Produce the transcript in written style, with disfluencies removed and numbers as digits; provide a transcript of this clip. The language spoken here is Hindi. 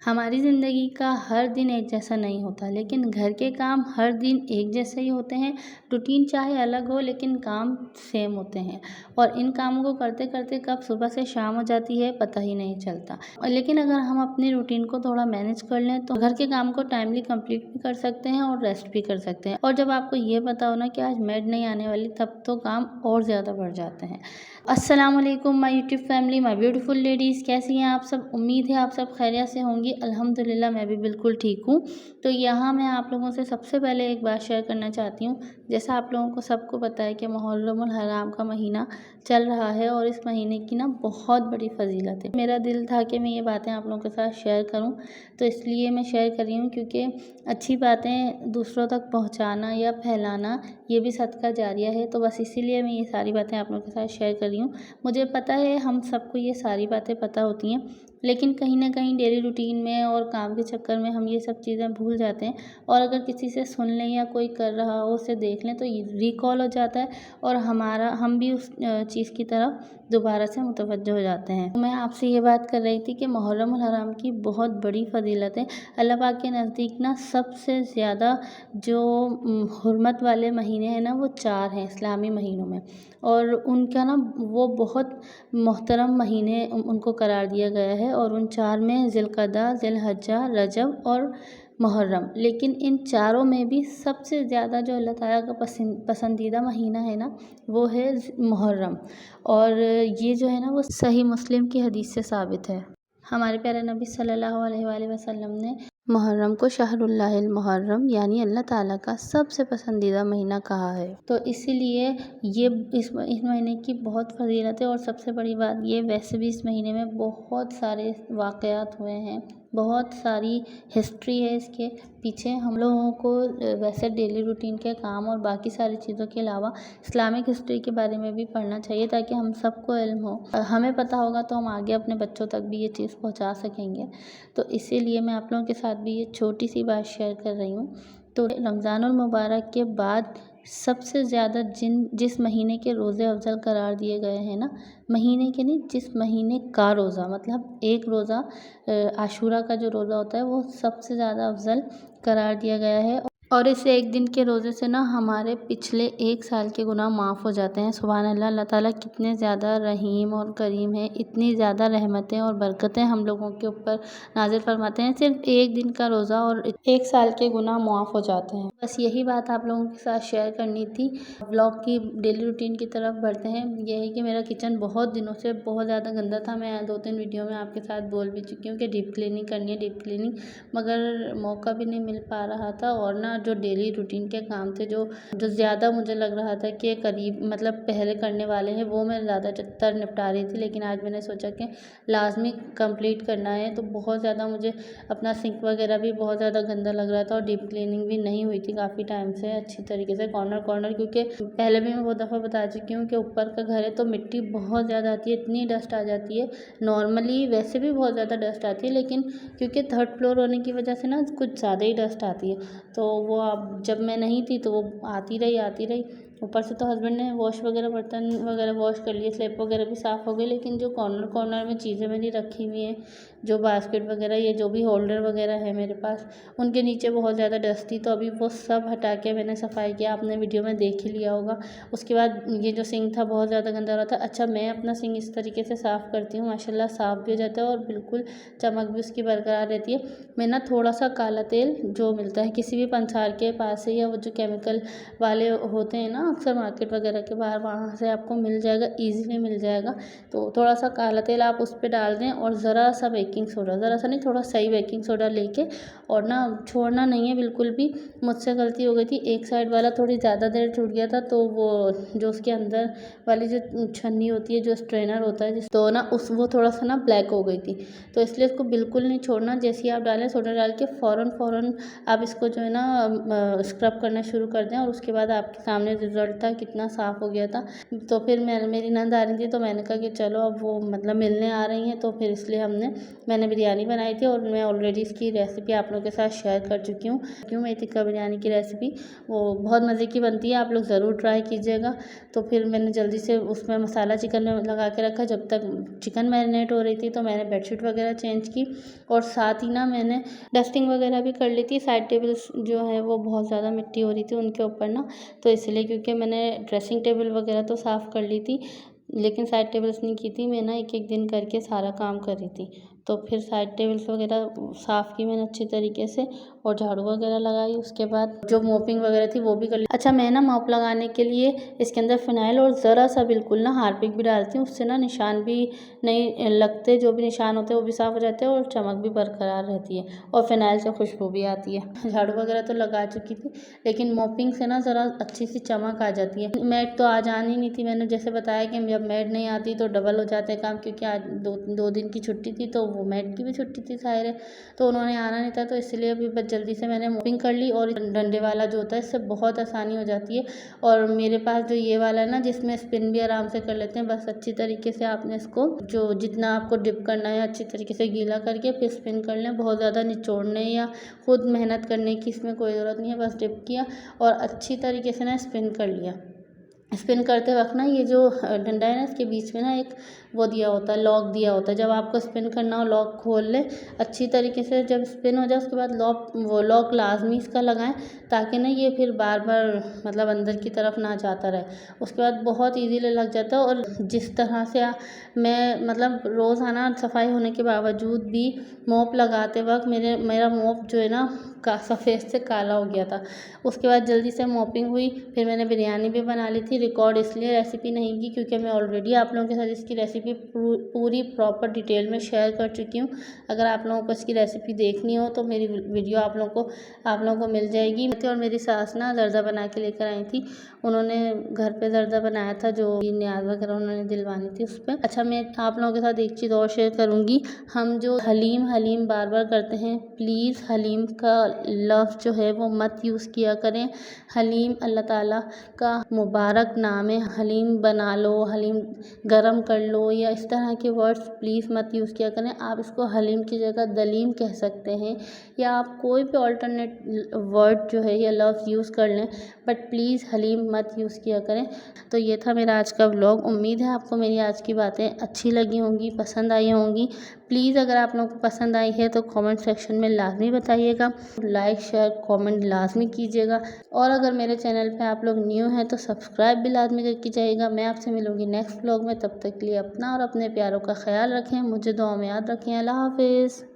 हमारी ज़िंदगी का हर दिन एक जैसा नहीं होता, लेकिन घर के काम हर दिन एक जैसे ही होते हैं। रूटीन चाहे अलग हो लेकिन काम सेम होते हैं और इन कामों को करते करते कब सुबह से शाम हो जाती है पता ही नहीं चलता। लेकिन अगर हम अपनी रूटीन को थोड़ा मैनेज कर लें तो घर के काम को टाइमली कंप्लीट भी कर सकते हैं और रेस्ट भी कर सकते हैं। और जब आपको ये पता हो ना कि आज मेड नहीं आने वाली, तब तो काम और ज़्यादा बढ़ जाते हैं। अस्सलाम वालेकुम my YouTube family, my beautiful ladies, कैसी हैं आप सब? उम्मीद है आप सब खैरियत से होंगी। अल्हम्दुलिल्लाह मैं भी बिल्कुल ठीक हूँ। तो यहाँ मैं आप लोगों से सबसे पहले एक बात शेयर करना चाहती हूँ। जैसा आप लोगों को सबको पता है कि मुहर्रमुल हराम का महीना चल रहा है और इस महीने की ना बहुत बड़ी फजीलत है। मेरा दिल था कि मैं ये बातें आप लोगों के साथ शेयर करूँ, तो इसलिए मैं शेयर कर रही हूँ, क्योंकि अच्छी बातें दूसरों तक पहुँचाना या फैलाना ये भी सदका जारिया है। तो बस इसीलिए मैं ये सारी बातें आप लोगों के साथ शेयर कर रही हूँ। मुझे पता है हम सबको ये सारी बातें पता होती हैं, लेकिन कहीं न कहीं डेली रूटीन में और काम के चक्कर में हम ये सब चीज़ें भूल जाते हैं। और अगर किसी से सुन लें या कोई कर रहा हो उसे देख लें तो ये रिकॉल हो जाता है और हम भी उस चीज़ की तरफ दोबारा से मुतवज्जो हो जाते हैं। मैं आपसे ये बात कर रही थी कि मुहर्रमुल हराम की बहुत बड़ी फ़जीलत है। अल्लाह पाक के नज़दीक ना सबसे ज़्यादा जो हुर्मत वाले महीने हैं ना, वो 4 हैं इस्लामी महीनों में। और उनका ना वो बहुत मोहतरम महीने उनको करार दिया गया है। और उन 4 में ज़िलक़अदा, ज़िलहज्जा, रजब और मुहर्रम। लेकिन इन चारों में भी सबसे ज़्यादा जो अल्लाह ताला का पसंदीदा महीना है ना, वो है मुहर्रम। और ये जो है ना, वो सही मुस्लिम की हदीस से साबित है। हमारे प्यारे नबी सल्लल्लाहु अलैहि वसल्लम ने मुहर्रम को शहरुल्लाहिल मुहर्रम यानी अल्लाह ताला का सबसे पसंदीदा महीना कहा है। तो इसीलिए ये इस महीने की बहुत फ़जीलत है। और सबसे बड़ी बात ये, वैसे भी इस महीने में बहुत सारे वाक़यात हुए हैं, बहुत सारी हिस्ट्री है इसके पीछे। हम लोगों को वैसे डेली रूटीन के काम और बाकी सारी चीज़ों के अलावा इस्लामिक हिस्ट्री के बारे में भी पढ़ना चाहिए, ताकि हम सबको इल्म हो। हमें पता होगा तो हम आगे अपने बच्चों तक भी ये चीज़ पहुंचा सकेंगे। तो इसीलिए मैं आप लोगों के साथ भी ये छोटी सी बात शेयर कर रही हूँ। तो रमज़ानुल मुबारक के बाद सबसे ज़्यादा जिस महीने के रोज़े अफ़ज़ल करार दिए गए हैं ना, महीने के नहीं, जिस महीने का रोज़ा, मतलब एक रोज़ा आशूरा का जो रोज़ा होता है वो सबसे ज़्यादा अफ़ज़ल करार दिया गया है। और इस एक दिन के रोज़े से ना हमारे पिछले 1 साल के गुनाह माफ़ हो जाते हैं। सुभान अल्लाह, अल्लाह ताला कितने ज़्यादा रहीम और करीम है। इतनी ज़्यादा रहमतें और बरकतें हम लोगों के ऊपर नाज़िल फरमाते हैं। सिर्फ एक दिन का रोज़ा और 1 साल के गुनाह माफ़ हो जाते हैं। बस यही बात आप लोगों के साथ शेयर करनी थी। व्लॉग की डेली रूटीन की तरफ बढ़ते हैं। ये है कि मेरा किचन बहुत दिनों से बहुत ज़्यादा गंदा था। मैं 2-3 वीडियो में आपके साथ बोल भी चुकी हूँ कि डीप क्लीनिंग करनी है, डीप क्लीनिंग, मगर मौका भी नहीं मिल पा रहा था। और ना जो डेली रूटीन के काम थे, जो ज़्यादा मुझे लग रहा था कि करीब मतलब पहले करने वाले हैं, वो मैं ज़्यादातर निपटा रही थी। लेकिन आज मैंने सोचा कि लाज़मी कंप्लीट करना है। तो बहुत ज़्यादा मुझे अपना सिंक वगैरह भी बहुत ज़्यादा गंदा लग रहा था और डीप क्लीनिंग भी नहीं हुई थी काफ़ी टाइम से अच्छी तरीके से, कॉर्नर, क्योंकि पहले भी मैं बहुत दफ़ा बता चुकी हूँ कि ऊपर का घर है तो मिट्टी बहुत ज़्यादा आती है, इतनी डस्ट आ जाती है। नॉर्मली वैसे भी बहुत ज़्यादा डस्ट आती है, लेकिन क्योंकि 3rd फ्लोर होने की वजह से ना कुछ ज़्यादा ही डस्ट आती है। तो वो अब जब मैं नहीं थी तो वो आती रही। ऊपर से तो हस्बैंड ने वॉश वगैरह, बर्तन वगैरह वॉश कर लिए, स्लैब वगैरह भी साफ़ हो गई। लेकिन जो कॉर्नर में चीज़ें मेरी रखी हुई हैं, जो बास्केट वगैरह, ये जो भी होल्डर वगैरह है मेरे पास, उनके नीचे बहुत ज़्यादा डस्ट थी। तो अभी वो सब हटा के मैंने सफाई किया, आपने वीडियो में देख ही लिया होगा। उसके बाद ये जो सिंक था बहुत ज़्यादा गंदा हो रहा था। अच्छा, मैं अपना सिंक इस तरीके से साफ़ करती हूँ, माशाल्लाह साफ़ भी हो जाता है और बिल्कुल चमक भी उसकी बरकरार रहती है। मैं ना थोड़ा सा काला तेल जो मिलता है किसी भी पंसार के पास से, या वो जो केमिकल वाले होते हैं ना अक्सर मार्केट वगैरह के बाहर, वहाँ से आपको मिल जाएगा, ईज़िली मिल जाएगा। तो थोड़ा सा काला तेल आप उस पे डाल दें और ज़रा सा बेकिंग सोडा, ज़रा सा नहीं, थोड़ा सही बेकिंग सोडा लेके, और ना छोड़ना नहीं है बिल्कुल भी। मुझसे गलती हो गई थी, एक साइड वाला थोड़ी ज़्यादा देर छूट गया था, तो वो जो उसके अंदर वाली जो छन्नी होती है, जो स्ट्रेनर होता है, तो ना वो थोड़ा सा ना ब्लैक हो गई थी। तो इसलिए इसको बिल्कुल नहीं छोड़ना। जैसे ही आप डालें सोडा डाल के फ़ौरन आप इसको जो है ना स्क्रब करना शुरू कर दें। और उसके बाद आपके सामने ब्लड था कितना साफ़ हो गया था। तो फिर मेरी नंद आ रही थी तो मैंने कहा कि चलो अब वो मतलब मिलने आ रही हैं, तो फिर इसलिए मैंने बिरयानी बनाई थी और मैं ऑलरेडी इसकी रेसिपी आप लोगों के साथ शेयर कर चुकी हूँ। मेथी टिक्का बिरयानी की रेसिपी वो बहुत मज़े की बनती है, आप लोग ज़रूर ट्राई कीजिएगा। तो फिर मैंने जल्दी से उसमें मसाला चिकन में लगा के रखा। जब तक चिकन मैरिनेट हो रही थी तो मैंने बेडशीट वगैरह चेंज की और साथ ही ना मैंने डस्टिंग वगैरह भी कर ली थी। साइड टेबल्स जो है वो बहुत ज़्यादा मिट्टी हो रही थी उनके ऊपर ना, तो इसलिए क्योंकि मैंने ड्रेसिंग टेबल वगैरह तो साफ़ कर ली थी लेकिन साइड टेबल्स नहीं की थी। मैं ना एक एक दिन करके सारा काम कर रही थी। तो फिर साइड टेबल्स वगैरह साफ़ की मैंने अच्छी तरीके से और झाड़ू वगैरह लगाई। उसके बाद जो मोपिंग वगैरह थी वो भी कर ली। अच्छा, मैं ना मॉप लगाने के लिए इसके अंदर फ़िनाइल और ज़रा सा बिल्कुल ना हार्पिक भी डालती हूँ, उससे ना निशान भी नहीं लगते, जो भी निशान होते हैं वो भी साफ़ हो जाते हैं और चमक भी बरकरार रहती है और फ़िनाइल से खुशबू भी आती है। झाड़ू वगैरह तो लगा चुकी थी लेकिन मोपिंग से ना ज़रा अच्छी सी चमक आ जाती है। मेड तो आज आनी नहीं थी, मैंने जैसे बताया कि जब मेड नहीं आती तो डबल हो जाते हैं काम, क्योंकि आज दो दिन की छुट्टी थी तो वो मेड की भी छुट्टी थी ज़ाहिर है, तो उन्होंने आना नहीं था। तो इसलिए अभी बस जल्दी से मैंने मोपिंग कर ली और डंडे वाला जो होता है इससे बहुत आसानी हो जाती है। और मेरे पास जो ये वाला है ना जिसमें स्पिन भी आराम से कर लेते हैं, बस अच्छी तरीके से आपने इसको जो जितना आपको डिप करना है अच्छी तरीके से गीला करके फिर स्पिन कर लें। बहुत ज़्यादा निचोड़ने या खुद मेहनत करने की इसमें कोई ज़रूरत नहीं है, बस डिप किया और अच्छी तरीके से ना स्पिन कर लिया। स्पिन करते वक्त ना ये जो डंडा है ना इसके बीच में ना एक वो दिया होता है, लॉक दिया होता है। जब आपको स्पिन करना हो लॉक खोल ले अच्छी तरीके से, जब स्पिन हो जाए उसके बाद लॉक लाजमी इसका लगाएं ताकि ना ये फिर बार बार मतलब अंदर की तरफ ना जाता रहे। उसके बाद बहुत ईजीली लग जाता है। और जिस तरह से मैं मतलब रोज़ाना सफाई होने के बावजूद भी मोप लगाते वक्त मेरा मोप जो है ना सफ़ेद से काला हो गया था। उसके बाद जल्दी से मोपिंग हुई, फिर मैंने बिरयानी भी बना ली थी। रिकॉर्ड इसलिए रेसिपी नहीं की क्योंकि मैं ऑलरेडी आप लोगों के साथ इसकी रेसिपी पूरी प्रॉपर डिटेल में शेयर कर चुकी हूँ। अगर आप लोगों को इसकी रेसिपी देखनी हो तो मेरी वीडियो आप लोगों को मिल जाएगी। और मेरी सास ना जर्दा बना के लेकर आई थी, उन्होंने घर पे जर्दा बनाया था जो न्याज वगैरह उन्होंने दिलवानी थी उस पर। अच्छा, मैं आप लोगों के साथ एक चीज़ और शेयर करूँगी। हम जो हलीम बार बार करते हैं, प्लीज़ हलीम का लफ्ज़ जो है वो मत यूज़ किया करें। हलीम अल्लाह ताला का मुबारक नाम है, हलीम बना लो, हलीम गरम कर लो या इस तरह के वर्ड्स प्लीज़ मत यूज़ किया करें। आप इसको हलीम की जगह दलीम कह सकते हैं या आप कोई भी ऑल्टरनेट वर्ड जो है या लफ्ज़ यूज़ कर लें, बट प्लीज़ हलीम मत यूज़ किया करें। तो ये था मेरा आज का व्लॉग। उम्मीद है आपको मेरी आज की बातें अच्छी लगी होंगी, पसंद आई होंगी। प्लीज़ अगर आप लोगों को पसंद आई है तो कमेंट सेक्शन में लाजमी बताइएगा, लाइक शेयर कमेंट लाजमी कीजिएगा। और अगर मेरे चैनल पे आप लोग न्यू हैं तो सब्सक्राइब भी लाजमी करके जाइएगा। मैं आपसे मिलूँगी नेक्स्ट व्लॉग में, तब तक के लिए अपना और अपने प्यारों का ख्याल रखें, मुझे दुआ में याद रखें। अल्लाह हाफिज़।